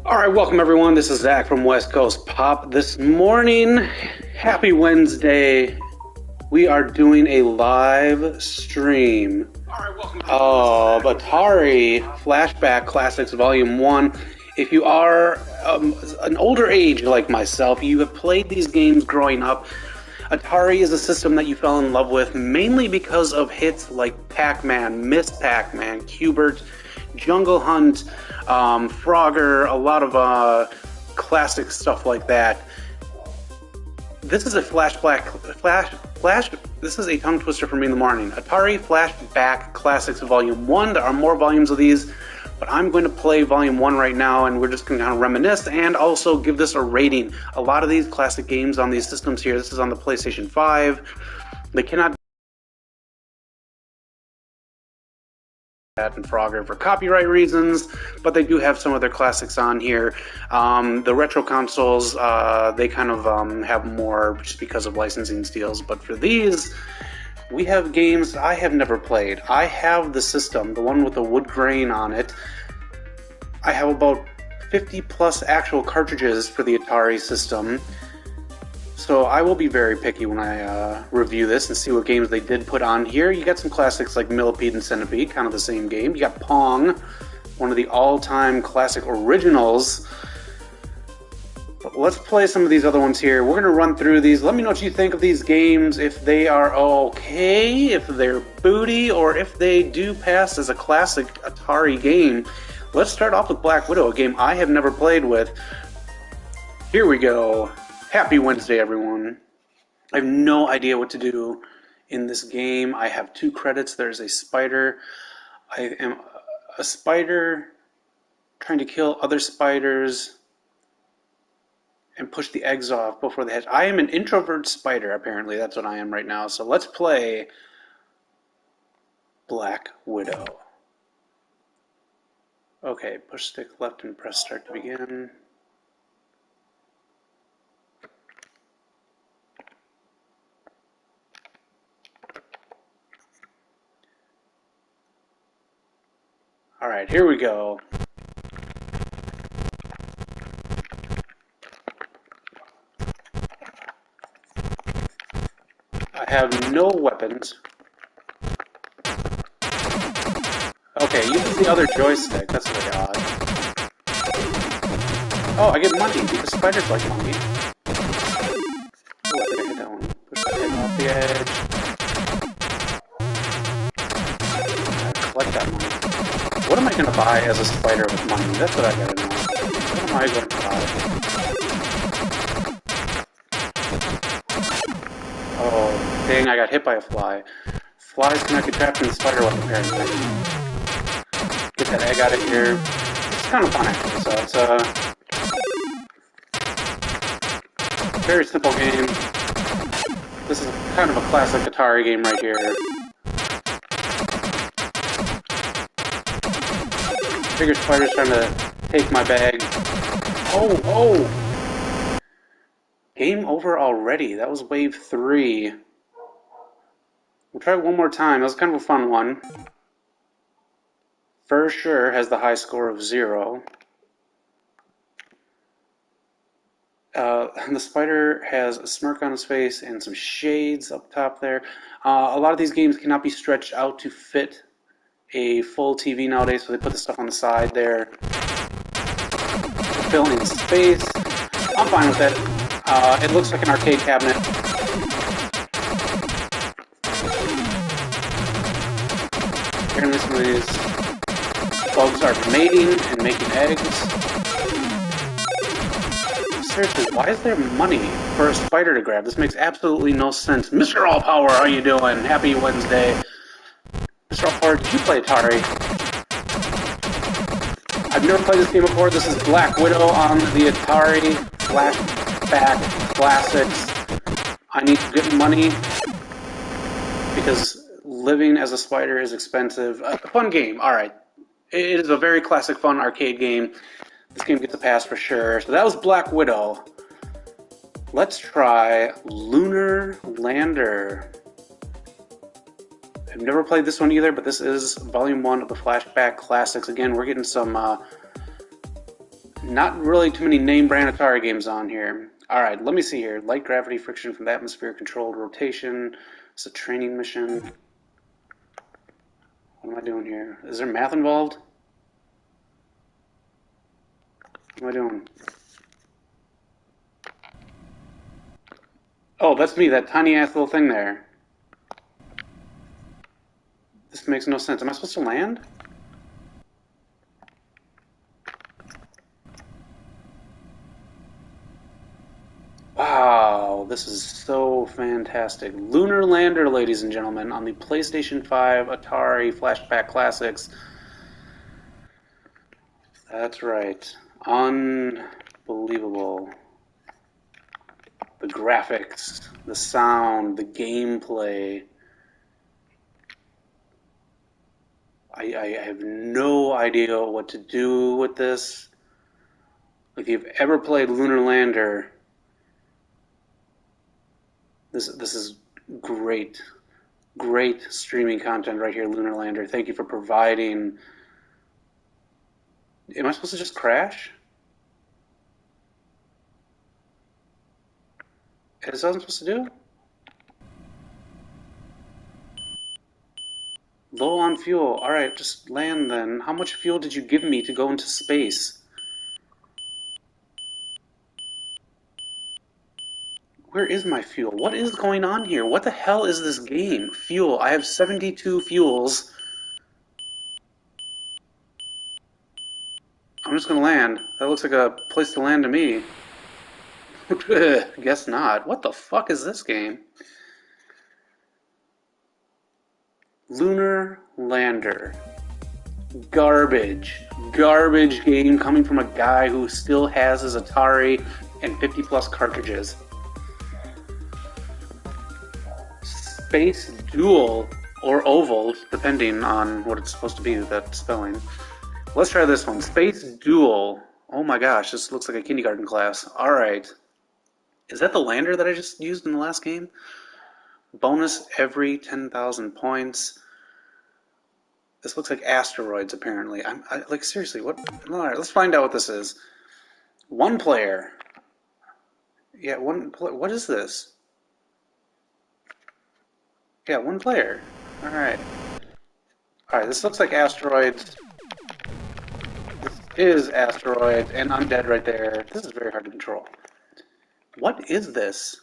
All right, welcome everyone. This is Zach from West Coast Pop. This morning, happy Wednesday. We are doing a live stream of Atari Flashback Classics Volume 1. If you are an older age like myself, you have played these games growing up. Atari is a system that you fell in love with mainly because of hits like Pac-Man, Miss Pac-Man, Q*bert, Jungle Hunt, Frogger, a lot of classic stuff like that. This is a this is a tongue twister for me in the morning. Atari Flashback Classics Volume 1. There are more volumes of these, but I'm going to play Volume 1 right now, and we're just going to kind of reminisce and also give this a rating. A lot of these classic games on these systems here, this is on the PlayStation 5. They cannot and Frogger for copyright reasons, but they do have some of their classics on here. The retro consoles, they kind of have more just because of licensing deals, but for these, we have games I have never played. I have the system, the one with the wood grain on it. I have about 50 plus actual cartridges for the Atari system. So I will be very picky when I review this and see what games they did put on here. You got some classics like Millipede and Centipede, kind of the same game. You got Pong, one of the all-time classic originals. But let's play some of these other ones here. We're going to run through these. Let me know what you think of these games, if they are okay, if they're booty, or if they do pass as a classic Atari game. Let's start off with Black Widow, a game I have never played with. Here we go. Happy Wednesday, everyone. I have no idea what to do in this game. I have 2 credits. There's a spider. I am a spider trying to kill other spiders and push the eggs off before they hatch. I am an introvert spider, apparently. That's what I am right now. So let's play Black Widow. Okay, push stick left and press start to begin. Alright, here we go. I have no weapons. Okay, use the other joystick. That's really odd. Oh, I get money because spiders like money. Oh, I think I hit that one. Push that egg off the edge. I collect that money. What am I going to buy as a spider with money? That's what I gotta know. What am I going to buy? Oh, dang, I got hit by a fly. Flies cannot get trapped in the spider web, apparently. Get that egg out of here. It's kind of fun, actually, so it's a very simple game. This is kind of a classic Atari game right here. Bigger spider's trying to take my bag. Oh! Game over already. That was wave 3. We'll try it one more time. That was kind of a fun one. For sure has the high score of 0. The spider has a smirk on his face and some shades up top there. A lot of these games cannot be stretched out to fit a full TV nowadays, so they put the stuff on the side there to fill in space. I'm fine with it. It looks like an arcade cabinet. Apparently some of these bugs are mating and making eggs. Seriously, why is there money for a spider to grab? This makes absolutely no sense. Mr. All Power, how you doing? Happy Wednesday. Mr. All Power, did you play Atari? I've never played this game before. This is Black Widow on the Atari Flashback Classics. I need to get money because living as a spider is expensive. Fun game, alright. It is a very classic, fun arcade game. This game gets a pass for sure. So that was Black Widow. Let's try Lunar Lander. I've never played this one either, but this is Volume 1 of the Flashback Classics. Again, we're getting some Not really too many name brand Atari games on here. Alright, let me see here. Light gravity friction from the atmosphere, controlled rotation. It's a training mission. What am I doing here? Is there math involved? What am I doing? Oh, that's me, that tiny ass little thing there. This makes no sense. Am I supposed to land? Wow, this is so fantastic. Lunar Lander, ladies and gentlemen, on the PlayStation 5 Atari Flashback Classics. That's right. Unbelievable. The graphics, the sound, the gameplay. I have no idea what to do with this. If you've ever played Lunar Lander, this is great. Great streaming content right here, Lunar Lander. Thank you for providing. Am I supposed to just crash? Is that what I'm supposed to do? Low on fuel. Alright, just land then. How much fuel did you give me to go into space? Where is my fuel? What is going on here? What the hell is this game? Fuel. I have 72 fuels. I'm just gonna land. That looks like a place to land to me. Guess not. What the fuck is this game? Lunar Lander. Garbage. Garbage game coming from a guy who still has his Atari and 50 plus cartridges. Space Duel, or Oval, depending on what it's supposed to be, that spelling. Let's try this one. Space Duel. Oh my gosh, this looks like a kindergarten class. Alright. Is that the lander that I just used in the last game? Bonus every 10,000 points. This looks like asteroids, apparently. Like, seriously, what? Alright, let's find out what this is. One player. Yeah, what is this? Yeah, one player. Alright. Alright, this looks like asteroids. This is asteroids, and I'm dead right there. This is very hard to control. What is this?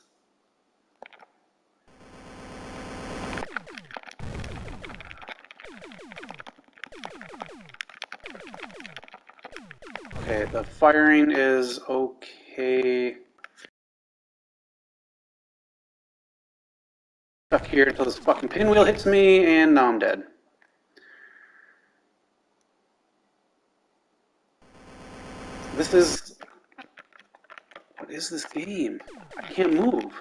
Okay, the firing is okay. Stuck here until this fucking pinwheel hits me, and now I'm dead. This is... What is this game? I can't move.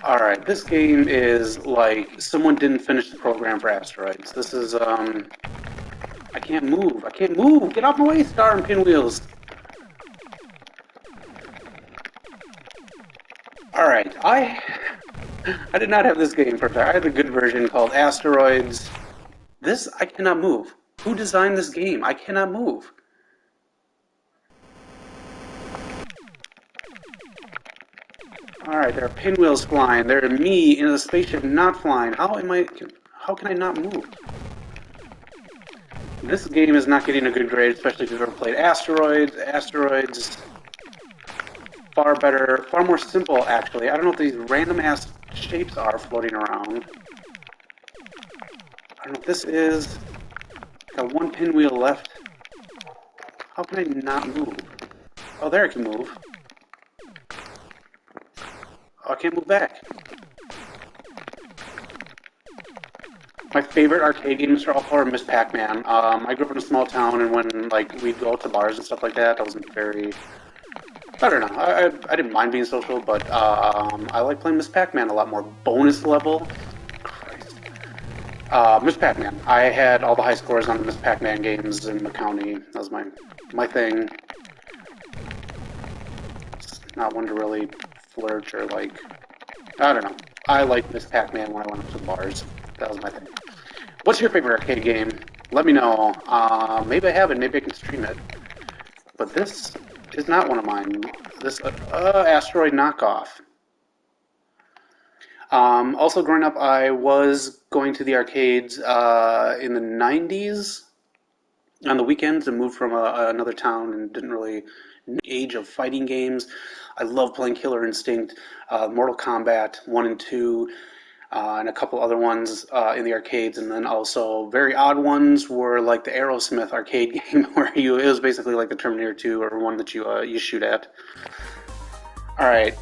Alright, this game is like someone didn't finish the program for asteroids. This is, I can't move. I can't move! Get off my way, star and pinwheels! Alright, I did not have this game for I had a good version called Asteroids. This, I cannot move. Who designed this game? I cannot move. Alright, there are pinwheels flying. There are me in a spaceship not flying. How can I not move? This game is not getting a good grade, especially if you've ever played Asteroids. Asteroids, far better, far more simple, actually. I don't know what these random-ass shapes are floating around. I don't know what this is. Got one pinwheel left. How can I not move? Oh, there I can move. Oh, I can't move back. My favorite arcade games are all for Ms. Pac-Man. I grew up in a small town, and when we'd go out to bars and stuff like that, I wasn't very... I don't know. I didn't mind being social, but I like playing Ms. Pac-Man a lot more. Bonus level. Christ. Ms. Pac-Man. I had all the high scores on the Ms. Pac-Man games in the county. That was my thing. It's not one to really flirt or I don't know. I liked Ms. Pac-Man when I went up to the bars. That was my thing. What's your favorite arcade game? Let me know. Maybe I have it. Maybe I can stream it. But this is not one of mine. This Asteroid knockoff. Also, growing up, I was going to the arcades in the 90s on the weekends. I moved from another town and didn't really know the age of fighting games. I love playing Killer Instinct, Mortal Kombat 1 and 2, and a couple other ones in the arcades. And then also very odd ones were like the Aerosmith arcade game where it was basically like the Terminator 2 or one that you shoot at. Alright.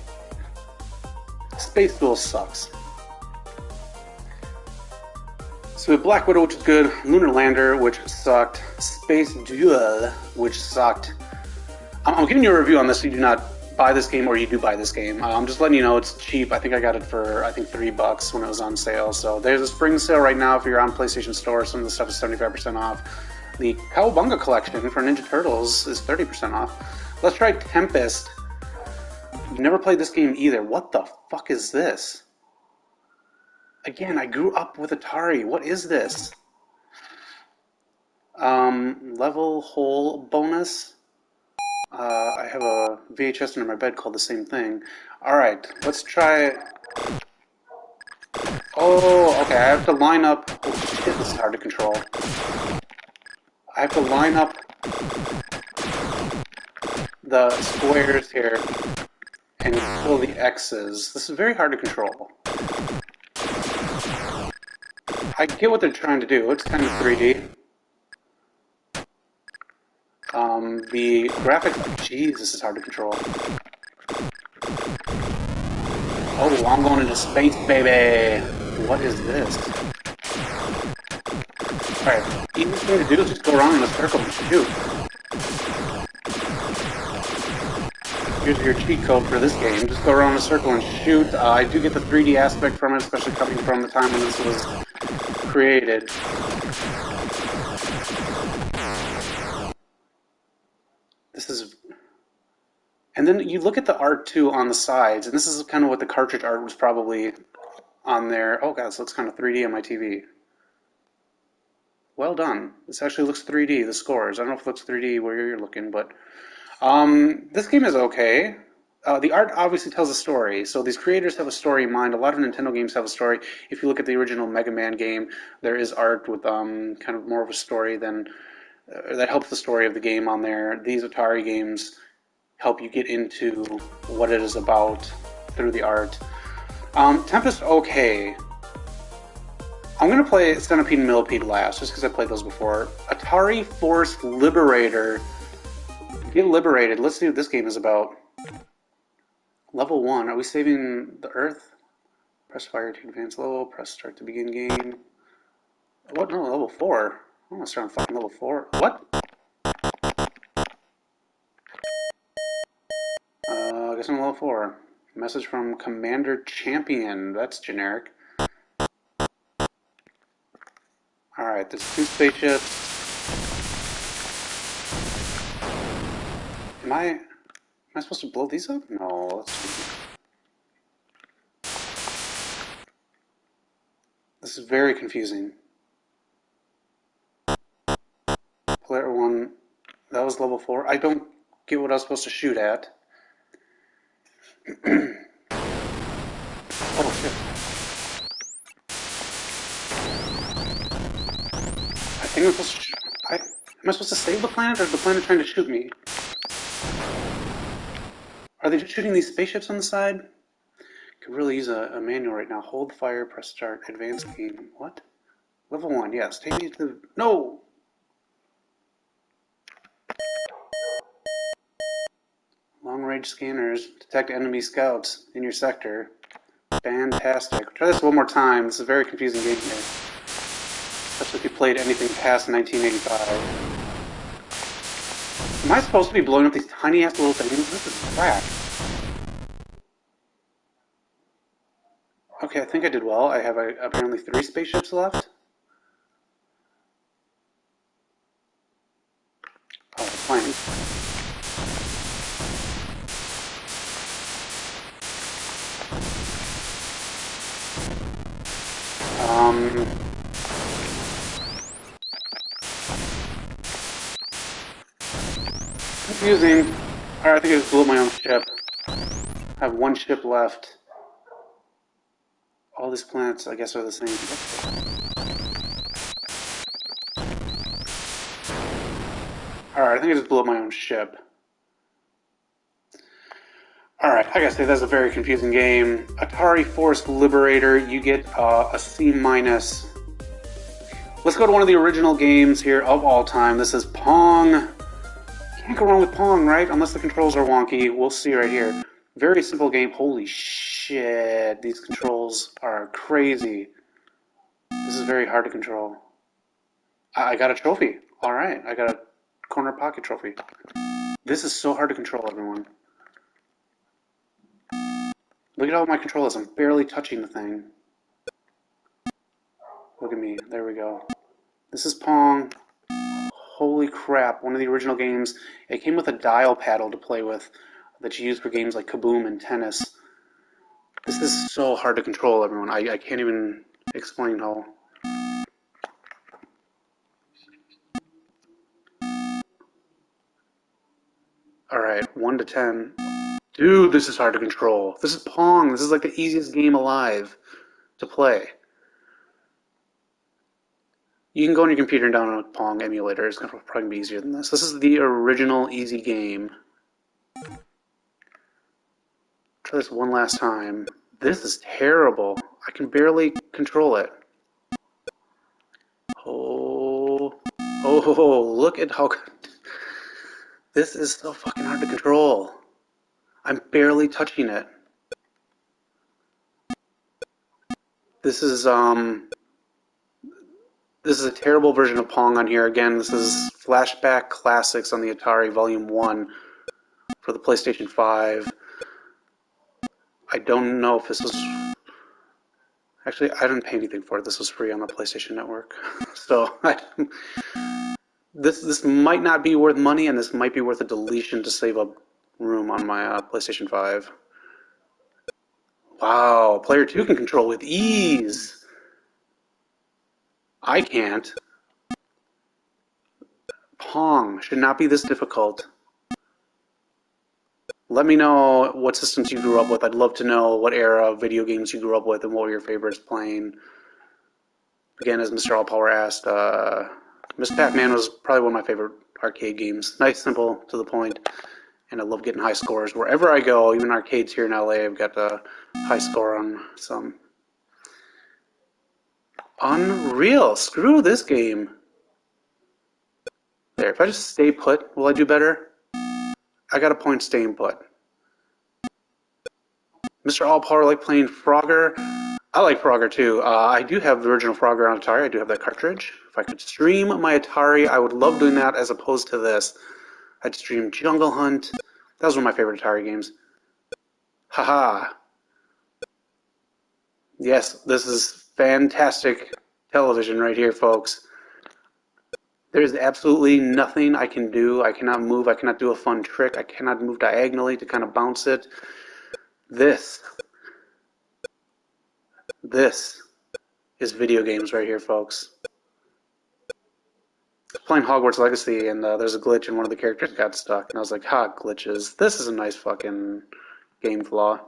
Space Duel sucks. So we have Black Widow, which is good, Lunar Lander, which sucked, Space Duel, which sucked. I'm giving you a review on this so you do not buy this game or you do buy this game. I'm just letting you know it's cheap. I think I got it for, $3 when it was on sale. So there's a spring sale right now if you're on PlayStation Store. Some of the stuff is 75% off. The Cowabunga collection for Ninja Turtles is 30% off. Let's try Tempest. I've never played this game either. What the fuck is this? Again, I grew up with Atari. What is this? Level hole bonus. I have a VHS under my bed called the same thing. Alright, let's try it. Oh, okay, I have to line up. Oh shit, this is hard to control. I have to line up the squares here and kill the X's. This is very hard to control. I get what they're trying to do. It's kind of 3D. The graphics, jeez, this is hard to control. Oh, I'm going into space, baby. What is this? Alright, easiest thing to do is just go around in a circle and shoot. Here's your cheat code for this game. Just go around in a circle and shoot. I do get the 3D aspect from it, especially coming from the time when this was created. This is... And then you look at the art, too, on the sides, and this is kind of what the cartridge art was probably on there. Oh, God, this looks kind of 3D on my TV. Well done. This actually looks 3D, the scores. I don't know if it looks 3D where you're looking, but... this game is okay. The art obviously tells a story, so these creators have a story in mind. A lot of Nintendo games have a story. If you look at the original Mega Man game, there is art with kind of more of a story than... that helps the story of the game on there. These Atari games help you get into what it is about through the art. Tempest, okay. I'm going to play Centipede and Millipede last, just because I played those before. Atari Force Liberator. Get liberated. Let's see what this game is about. Level 1. Are we saving the Earth? Press fire to advance level. Press start to begin game. What? No, level 4. I want to start on fucking level 4. What? I guess I'm level 4. Message from Commander Champion. That's generic. Alright, there's 2 spaceships. Am I supposed to blow these up? No, let's see. This is very confusing. Player 1, that was level 4. I don't get what I was supposed to shoot at. Oh shit. I think I'm supposed to am I supposed to save the planet, or is the planet trying to shoot me? Are they just shooting these spaceships on the side? Could really use a manual right now. Hold fire, press start, advance game. What? Level 1, yes. Take me to the... No! Long-range scanners. Detect enemy scouts in your sector. Fantastic. Try this one more time. This is a very confusing game here. Especially if you played anything past 1985. Am I supposed to be blowing up these tiny-ass little things? This is crap. Okay, I think I did well. I have apparently 3 spaceships left. Oh, the plane. confusing. Alright, I think I just blew up my own ship. I have one ship left. All these planets, I guess, are the same. Alright, I think I just blew up my own ship. Alright, I gotta say, that's a very confusing game. Atari Force Liberator, you get a C-. Let's go to one of the original games here of all time. This is Pong. Can't go wrong with Pong, right? Unless the controls are wonky. We'll see right here. Very simple game. Holy shit, these controls are crazy. This is very hard to control. I got a trophy. Alright, I got a corner pocket trophy. This is so hard to control, everyone. Look at how my control is. I'm barely touching the thing. Look at me. There we go. This is Pong. Holy crap, one of the original games. It came with a dial paddle to play with that you use for games like Kaboom and Tennis. This is so hard to control, everyone. I can't even explain how. Alright, 1 to 10. Dude, this is hard to control. This is Pong. This is like the easiest game alive to play. You can go on your computer and download a Pong emulator. It's probably going to be easier than this. This is the original easy game. Try this one last time. This is terrible. I can barely control it. Oh, look at how... This is so fucking hard to control. I'm barely touching it. This is a terrible version of Pong on here. Again, this is Flashback Classics on the Atari Volume 1 for the PlayStation 5. I don't know if this was... Actually, I didn't pay anything for it. This was free on the PlayStation Network. So, this might not be worth money, and this might be worth a deletion to save up room on my PlayStation 5. Wow, player 2 can control with ease. I can't. Pong should not be this difficult. Let me know what systems you grew up with. I'd love to know what era of video games you grew up with and what were your favorites playing. Again, as Mr. Allpower asked, Miss Pac-Man was probably one of my favorite arcade games. Nice, simple, to the point, and I love getting high scores. Wherever I go, even arcades here in LA, I've got a high score on some. Unreal! Screw this game. There, if I just stay put, will I do better? I got a point staying put. Mr. Allpower like playing Frogger. I like Frogger too. I do have the original Frogger on Atari. I do have that cartridge. If I could stream my Atari, I would love doing that as opposed to this. I'd stream Jungle Hunt. That was one of my favorite Atari games. Haha. Yes, this is fantastic television right here, folks. There's absolutely nothing I can do. I cannot move. I cannot do a fun trick. I cannot move diagonally to kind of bounce it. This is video games right here, folks. I was playing Hogwarts Legacy, and there's a glitch, and one of the characters got stuck. And I was like, ha, glitches. This is a nice fucking game flaw.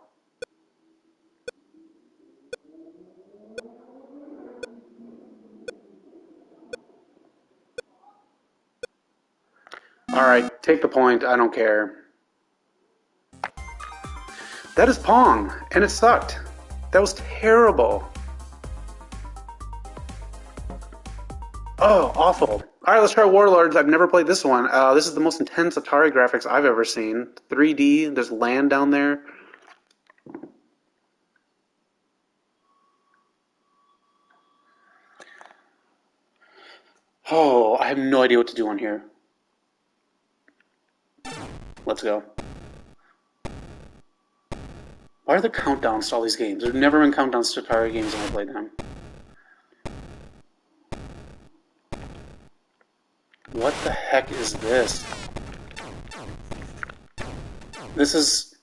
Alright, take the point. I don't care. That is Pong, and it sucked. That was terrible. Oh, awful. Alright, let's try Warlords. I've never played this one. This is the most intense Atari graphics I've ever seen. 3D, there's land down there. Oh, I have no idea what to do on here. Let's go. Why are there countdowns to all these games? There's never been countdowns to Atari games when I played them. What the heck is this? This is...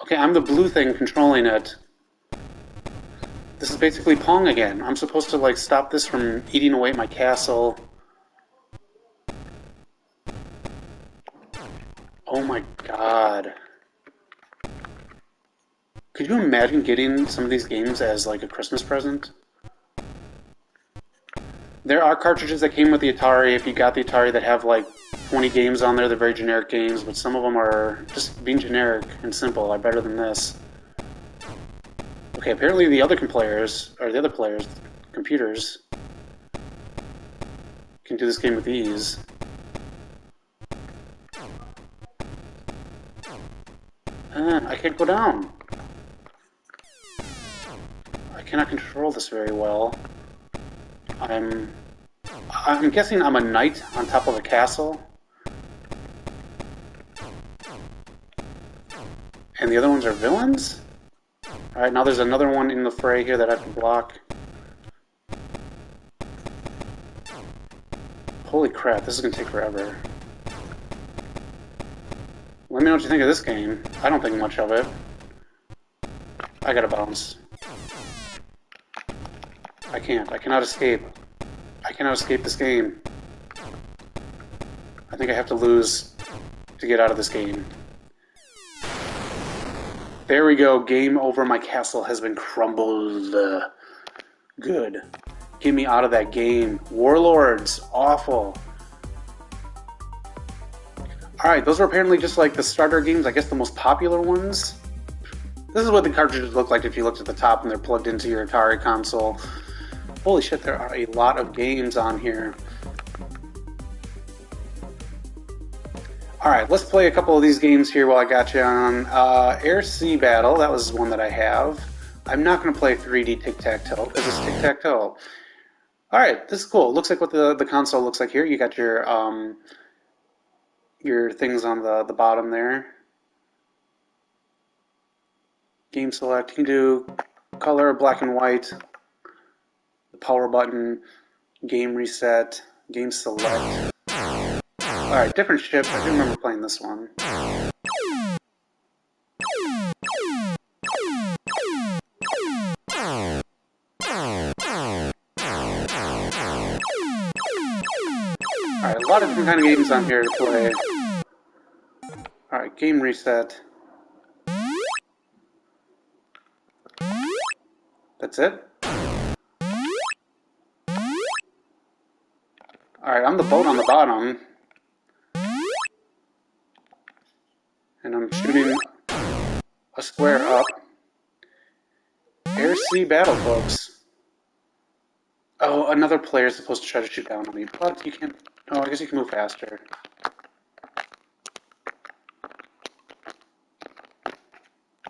Okay, I'm the blue thing controlling it. This is basically Pong again. I'm supposed to, like, stop this from eating away my castle. could you imagine getting some of these games as like a Christmas present? There are cartridges that came with the Atari, if you got the Atari, that have like 20 games on there. They're very generic games, but some of them are just being generic and simple are better than this. Okay, apparently the other players, computers, can do this game with ease. I can't go down. I cannot control this very well. I'm guessing I'm a knight on top of a castle. And the other ones are villains? Alright, now there's another one in the fray here that I have to block. Holy crap, this is gonna take forever. Let me know what you think of this game. I don't think much of it. I gotta bounce. I cannot escape. I cannot escape this game. I think I have to lose to get out of this game. There we go, game over. My castle has been crumbled. Good. Get me out of that game. Warlords, awful. Alright, those are apparently just like the starter games, I guess the most popular ones. This is what the cartridges look like if you looked at the top and they're plugged into your Atari console. Holy shit, there are a lot of games on here. Alright, let's play a couple of these games here while I got you on. Air-Sea Battle, that was one that I have. I'm not going to play 3D tic-tac-toe, because it's tic-tac-toe. Alright, this is cool. It looks like what the console looks like here. You got your things on the bottom there. Game select, you can do color, black and white, the power button, game reset, game select. Alright, different ship. I do remember playing this one. Alright, a lot of different kind of games on here to play. Alright, game reset. That's it? Alright, I'm the boat on the bottom. And I'm shooting a square up. Air-Sea Battle, folks. Oh, another player is supposed to try to shoot down on me, but you can't... Oh, I guess you can move faster.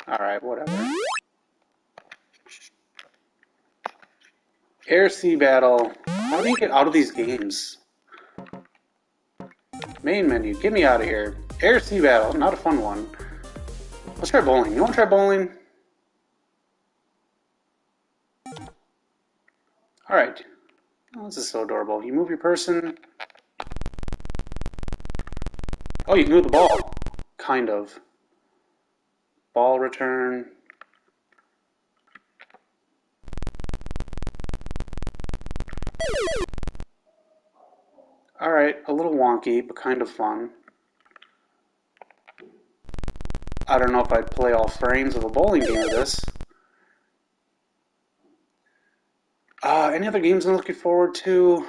Alright, whatever. Air-Sea Battle. How do you get out of these games? Main menu, get me out of here. Air-Sea Battle, not a fun one. Let's try bowling. You want to try bowling? Alright. Oh, this is so adorable. You move your person. Oh, you can move the ball. Kind of. Ball return. Alright, a little wonky, but kind of fun. I don't know if I'd play all frames of a bowling game with this. Any other games I'm looking forward to?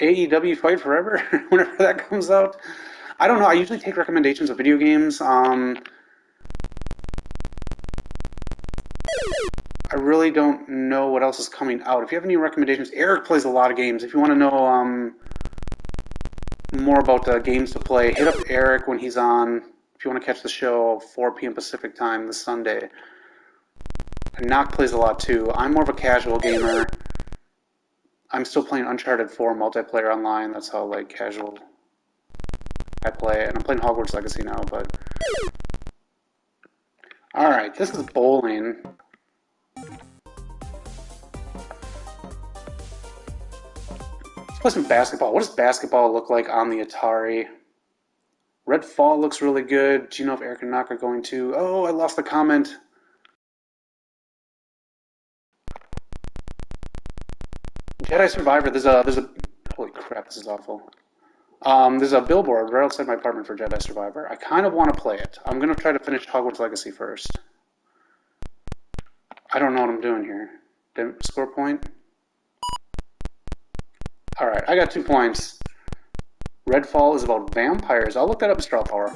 AEW Fight Forever, whenever that comes out. I don't know, I usually take recommendations of video games. I really don't know what else is coming out. If you have any recommendations, Eric plays a lot of games. If you want to know more about games to play, hit up Eric when he's on. If you want to catch the show, 4 p.m. Pacific time this Sunday. And Knock plays a lot too. I'm more of a casual gamer. I'm still playing Uncharted 4 multiplayer online. That's how like casual I play. And I'm playing Hogwarts Legacy now, but... Alright, this is bowling. Let's play some basketball. What does basketball look like on the Atari? Red Fall looks really good. Do you know if Eric and Knock are going to... Oh, I lost the comment. Jedi Survivor, there's a... Holy crap, this is awful. There's a billboard right outside my apartment for Jedi Survivor. I kind of want to play it. I'm going to try to finish Hogwarts Legacy first. I don't know what I'm doing here. Score point? Alright, I got 2 points. Redfall is about vampires. I'll look that up in Straw Power.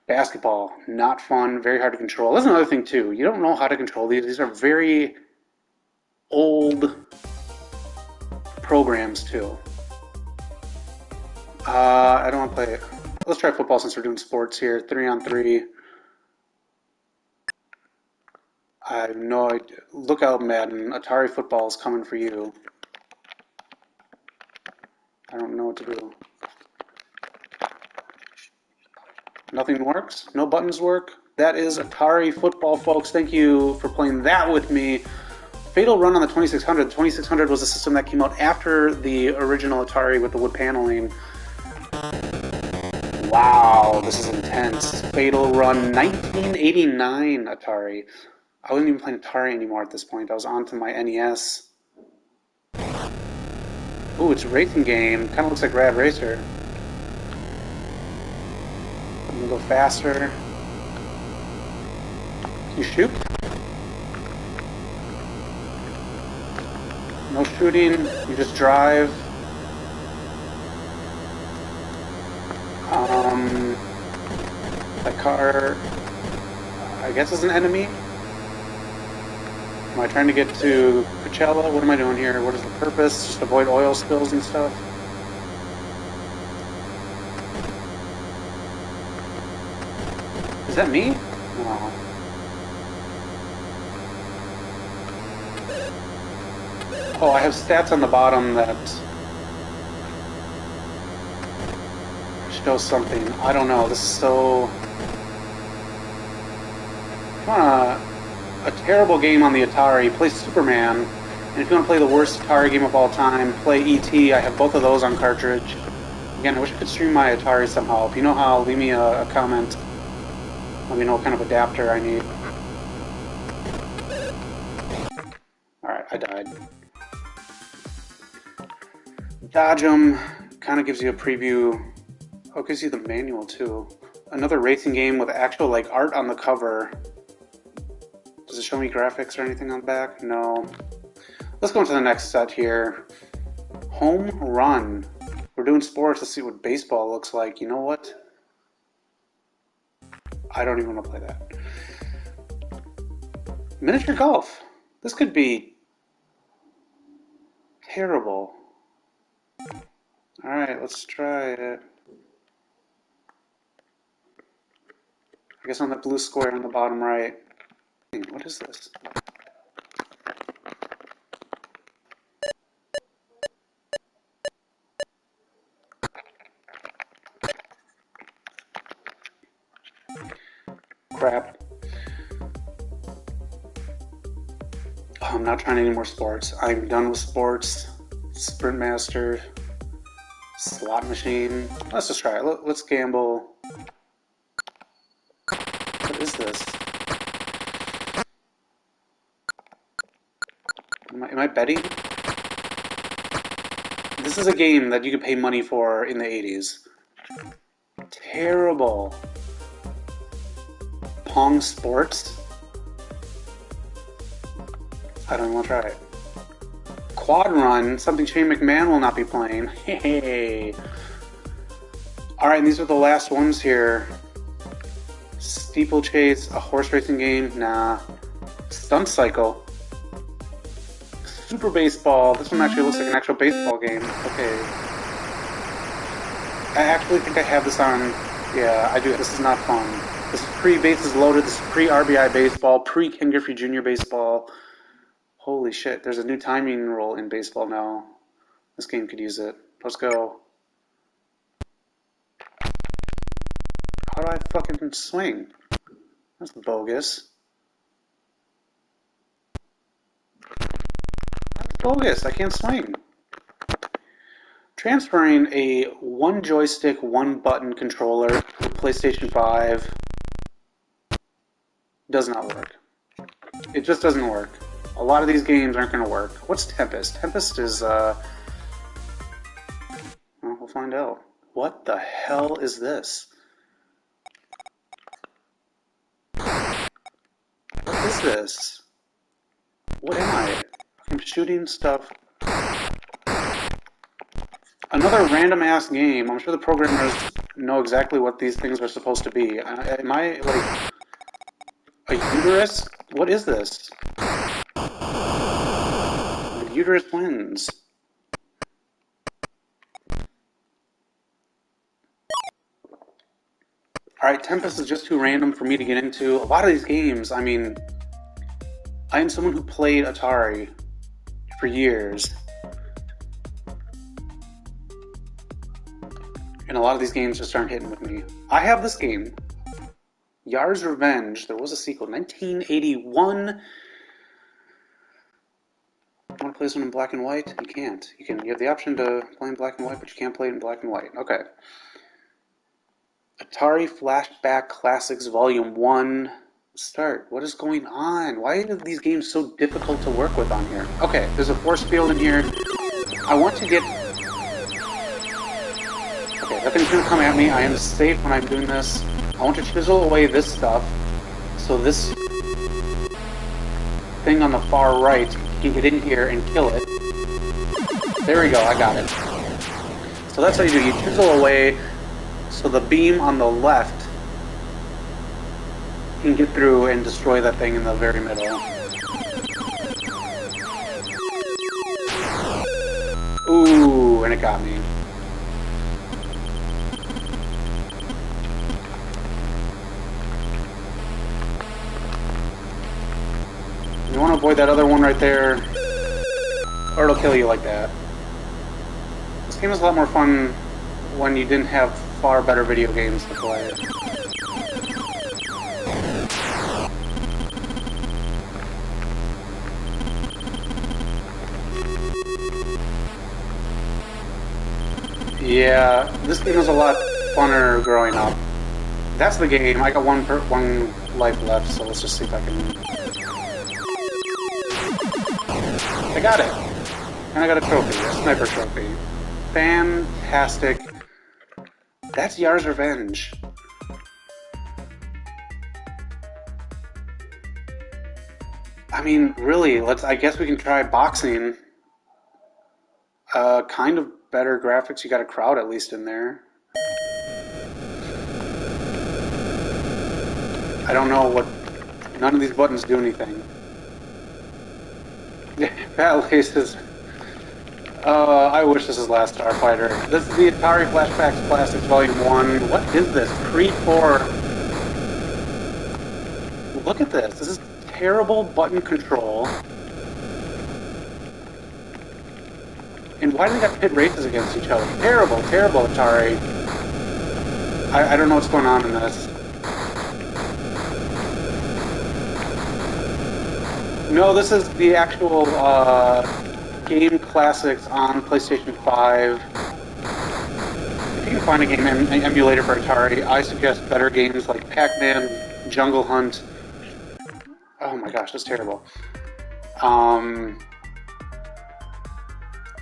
Basketball, not fun, very hard to control. That's another thing too. You don't know how to control these. These are very old programs too. I don't want to play it. Let's try football since we're doing sports here. 3-on-3. I have no idea. Look out, Madden. Atari Football is coming for you. I don't know what to do. Nothing works? No buttons work? That is Atari Football, folks. Thank you for playing that with me. Fatal Run on the 2600. The 2600 was a system that came out after the original Atari with the wood paneling. Wow, this is intense. Fatal Run 1989 Atari. I wasn't even playing Atari anymore at this point. I was on to my NES. Ooh, it's a racing game. Kind of looks like Rad Racer. I'm gonna go faster. Can you shoot? No shooting. You just drive. That car, I guess, is an enemy. Am I trying to get to Coachella? What am I doing here? What is the purpose? Just avoid oil spills and stuff? Is that me? No. Oh, I have stats on the bottom that show something. I don't know. This is so... If you want a terrible game on the Atari, play Superman. And if you want to play the worst Atari game of all time, play E.T. I have both of those on cartridge. Again, I wish I could stream my Atari somehow. If you know how, leave me a comment. Let me know what kind of adapter I need. Alright, I died. Dodge 'em kind of gives you a preview. Oh, it gives you the manual too. Another racing game with actual like art on the cover. Does it show me graphics or anything on the back? No. Let's go into the next set here. Home Run. We're doing sports. Let's see what baseball looks like. You know what? I don't even want to play that. Miniature golf. This could be terrible. Alright, let's try it. I guess on the blue square on the bottom right. What is this? Crap. Oh, I'm not trying any more sports. I'm done with sports. Sprint Master. Slot machine. Let's just try it. Let's gamble. What is this? Am I betting? This is a game that you could pay money for in the 80s. Terrible. Pong Sports? I don't even want to try it. Quad Run, something Shane McMahon will not be playing. Hey. Alright, and these are the last ones here. Steeplechase, a horse racing game? Nah. Stunt Cycle. Super Baseball. This one actually looks like an actual baseball game. Okay. I actually think I have this on... Yeah, I do. This is not fun. This is pre-bases loaded. This is pre-RBI baseball. Pre-Ken Griffey Jr. baseball. Holy shit, there's a new timing rule in baseball now. This game could use it. Let's go. How do I fucking swing? That's bogus. That's bogus. I can't swing. Transferring a one joystick, one button controller to PlayStation 5 does not work. It just doesn't work. A lot of these games aren't going to work. What's Tempest? Tempest is, well, we'll find Mondale. What the hell is this? What is this? What am I? I'm shooting stuff. Another random-ass game. I'm sure the programmers know exactly what these things are supposed to be. Am I, like, a uterus? What is this? The uterus wins. Alright, Tempest is just too random for me to get into. A lot of these games, I mean, I am someone who played Atari for years. And a lot of these games just aren't hitting with me. I have this game, Yar's Revenge. There was a sequel, 1981. You want to play this one in black and white? You can't. You have the option to play in black and white, but you can't play it in black and white. Okay. Atari Flashback Classics Volume 1. Start. What is going on? Why are these games so difficult to work with on here? Okay, there's a force field in here. I want to get... Okay, nothing's going to come at me. I am safe when I'm doing this. I want to chisel away this stuff so this thing on the far right can get in here and kill it. There we go, I got it. So that's how you do. You chisel away so the beam on the left can get through and destroy that thing in the very middle. Ooh, and it got me. You want to avoid that other one right there, or it'll kill you like that. This game is a lot more fun when you didn't have far better video games to play. Yeah, this game was a lot funner growing up. That's the game. I got one life left, so let's just see if I can... I got it! And I got a trophy, a sniper trophy. Fantastic. That's Yar's Revenge. I mean, really, I guess we can try boxing. Kind of better graphics. You got a crowd at least in there. I don't know what... None of these buttons do anything. Fat Laces. I wish this is Last Starfighter. This is the Atari Flashback Classics Volume 1. What is this? Creed 4. Look at this. This is terrible button control. And why do they got pit races against each other? Terrible, terrible Atari. I don't know what's going on in this. No, this is the actual game classics on PlayStation 5. If you can find a game emulator for Atari, I suggest better games like Pac-Man, Jungle Hunt. Oh my gosh, that's terrible.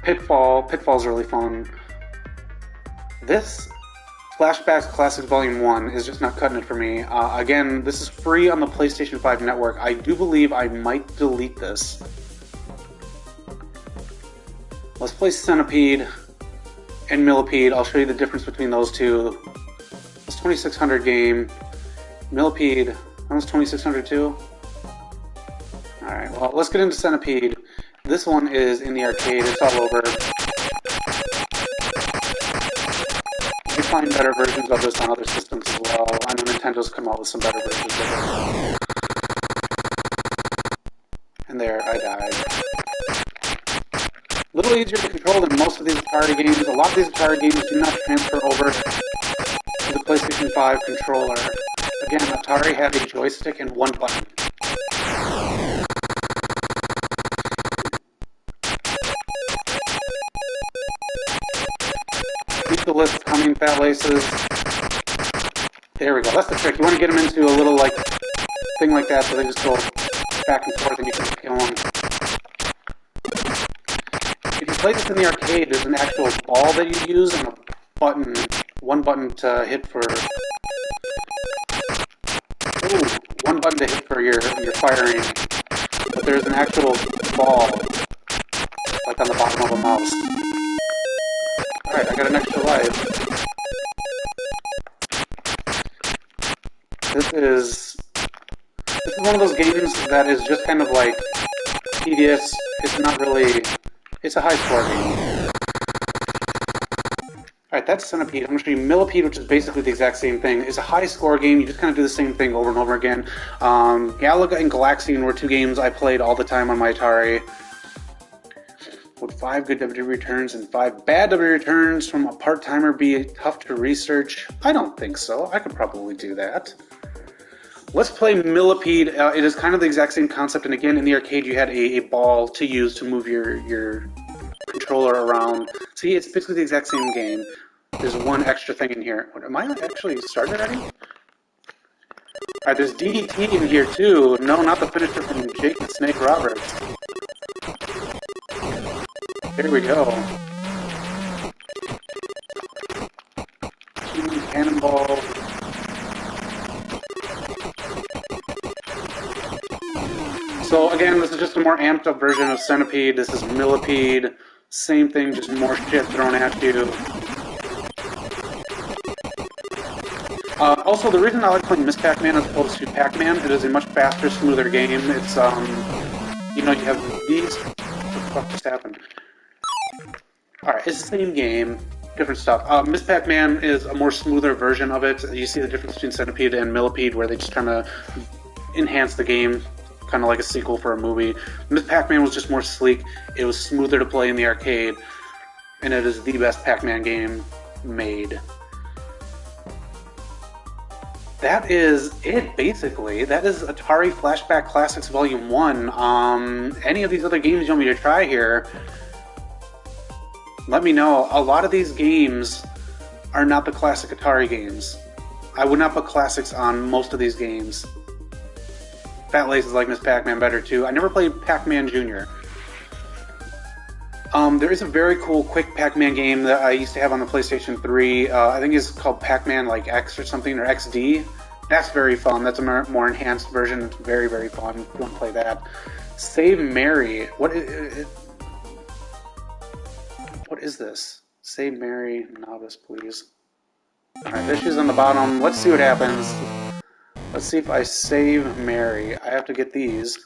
Pitfall. Pitfall's really fun. This Flashback Classics Volume 1 is just not cutting it for me. Again, this is free on the PlayStation 5 network. I do believe I might delete this. Let's play Centipede and Millipede. I'll show you the difference between those two. This 2600 game. Millipede, that was 2600 too? Alright, well, let's get into Centipede. This one is in the arcade. It's all over. You find better versions of this on other systems as well. I know Nintendo's come out with some better versions of it. And there, I died. A little easier to control than most of these Atari games. A lot of these Atari games do not transfer over to the PlayStation 5 controller. Again, Atari had a joystick and one button. Keep the list coming, Fat Laces. There we go. That's the trick. You want to get them into a little, like, thing like that so they just go back and forth and you can kill them. If you play this in the arcade, there's an actual ball that you use and a button, one button to hit for. Ooh, one button to hit for your firing, but there's an actual ball, like on the bottom of a mouse. Alright, I got an extra life. This is one of those games that is just kind of like tedious. It's not really. It's a high score game. Alright, that's Centipede. I'm going to show you Millipede, which is basically the exact same thing. It's a high score game. You just kind of do the same thing over and over again. Galaga and Galaxian were two games I played all the time on my Atari. Would 5 good W returns and 5 bad W returns from a part-timer be tough to research? I don't think so. I could probably do that. Let's play Millipede. It is kind of the exact same concept, and again, in the arcade you had a ball to use to move your controller around. See, it's basically the exact same game. There's one extra thing in here. Am I actually started already? Alright, there's DDT in here too. No, not the finisher from Jake the Snake Roberts. There we go. Cannonball. So again, this is just a more amped up version of Centipede. This is Millipede. Same thing, just more shit thrown at you. Also, the reason I like playing Ms. Pac-Man as opposed to Pac-Man, it is a much faster, smoother game. It's, you know, you have these... What the fuck just happened? Alright, it's the same game, different stuff. Ms. Pac-Man is a more smoother version of it. You see the difference between Centipede and Millipede, where they just kind of enhance the game, kind of like a sequel for a movie. Ms. Pac-Man was just more sleek. It was smoother to play in the arcade, and it is the best Pac-Man game made. That is it, basically. That is Atari Flashback Classics Volume 1. Any of these other games you want me to try here, let me know. A lot of these games are not the classic Atari games. I would not put classics on most of these games. Fat Laces like Ms. Pac-Man better too. I never played Pac-Man Jr. There is a very cool quick Pac-Man game that I used to have on the PlayStation 3. I think it's called Pac-Man like X or something, or XD. That's very fun. That's a more enhanced version. It's very, very fun. If you want to play that. Save Mary. What is this? Save Mary, novice, please. Alright, there she's on the bottom. Let's see what happens. Let's see if I save Mary. I have to get these.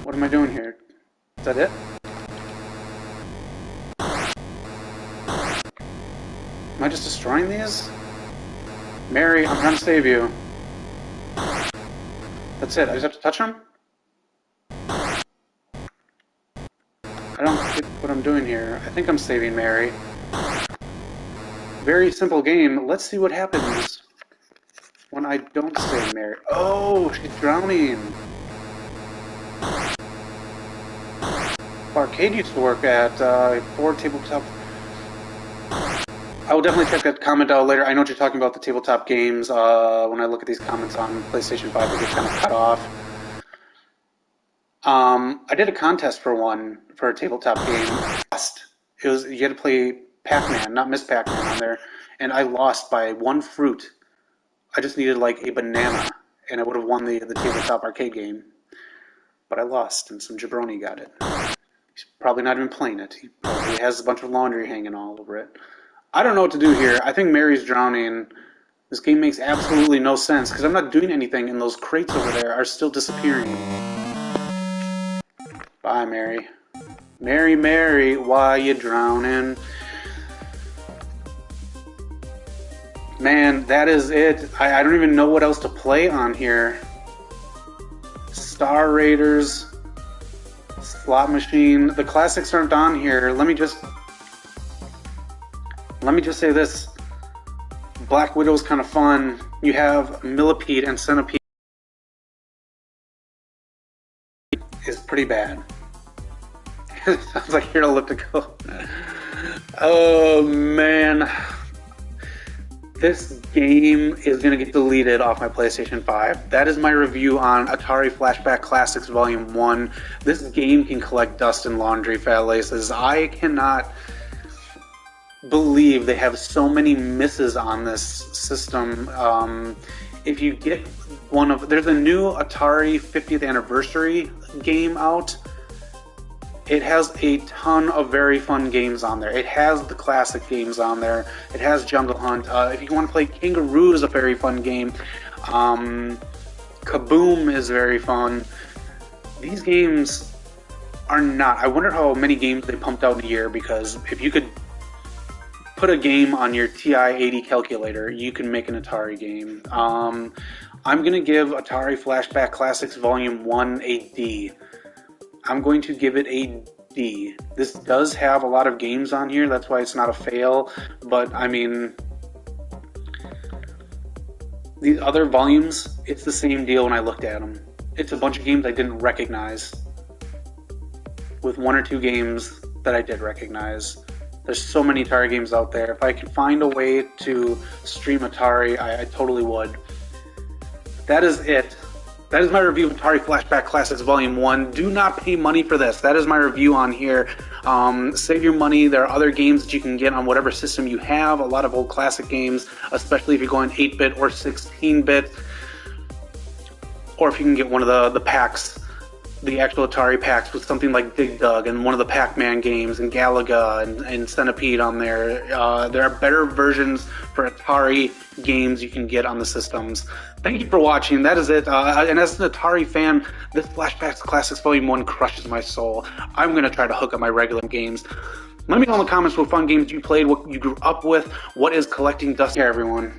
What am I doing here? Is that it? Am I just destroying these? Mary, I'm trying to save you. That's it. I just have to touch them? I don't get what I'm doing here. I think I'm saving Mary. Very simple game. Let's see what happens when I don't save Mary. Oh, she's drowning. Arcade used to work at Ford Tabletop. I will definitely check that comment out later. I know what you're talking about, the tabletop games. When I look at these comments on PlayStation 5, they get kind of cut off. I did a contest for one, for a tabletop game. It was, you had to play Pac-Man, not Ms. Pac-Man on there, and I lost by one fruit. I just needed like a banana, and I would have won the tabletop arcade game. But I lost, and some jabroni got it. He's probably not even playing it. He probably has a bunch of laundry hanging all over it. I don't know what to do here. I think Mary's drowning. This game makes absolutely no sense, because I'm not doing anything, and those crates over there are still disappearing. Bye, Mary. Mary, Mary, why you drowning? Man, that is it. I don't even know what else to play on here. Star Raiders, Slot Machine. The classics aren't on here. Let me just say this. Black Widow's kind of fun. You have Millipede and Centipede. Is pretty bad. Sounds like you're elliptical. Oh man. This game is going to get deleted off my PlayStation 5. That is my review on Atari Flashback Classics Volume 1. This game can collect dust and laundry, Fat Laces. I cannot believe they have so many misses on this system. If you get there's a new Atari 50th anniversary game out. It has a ton of very fun games on there. It has the classic games on there. It has Jungle Hunt. If you want to play Kangaroo is a very fun game. Kaboom is very fun. These games are not. I wonder how many games they pumped out in a year, because if you could put a game on your TI-80 calculator, you can make an Atari game. I'm going to give Atari Flashback Classics Volume 1 a D. I'm going to give it a D. This does have a lot of games on here, that's why it's not a fail, but I mean, these other volumes, it's the same deal when I looked at them. It's a bunch of games I didn't recognize, with one or two games that I did recognize. There's so many Atari games out there. If I could find a way to stream Atari, I totally would. That is it. That is my review of Atari Flashback Classics Volume 1. Do not pay money for this. That is my review on here. Save your money. There are other games that you can get on whatever system you have. A lot of old classic games, especially if you're going 8-bit or 16-bit. Or if you can get one of the packs, the actual Atari packs with something like Dig Dug and one of the Pac-Man games and Galaga and Centipede on there. There are better versions for Atari games you can get on the systems. Thank you for watching. That is it. And as an Atari fan, this Flashback Classics Volume 1 crushes my soul. I'm going to try to hook up my regular games. Let me know in the comments what fun games you played, what you grew up with, what is collecting dust. Here, everyone.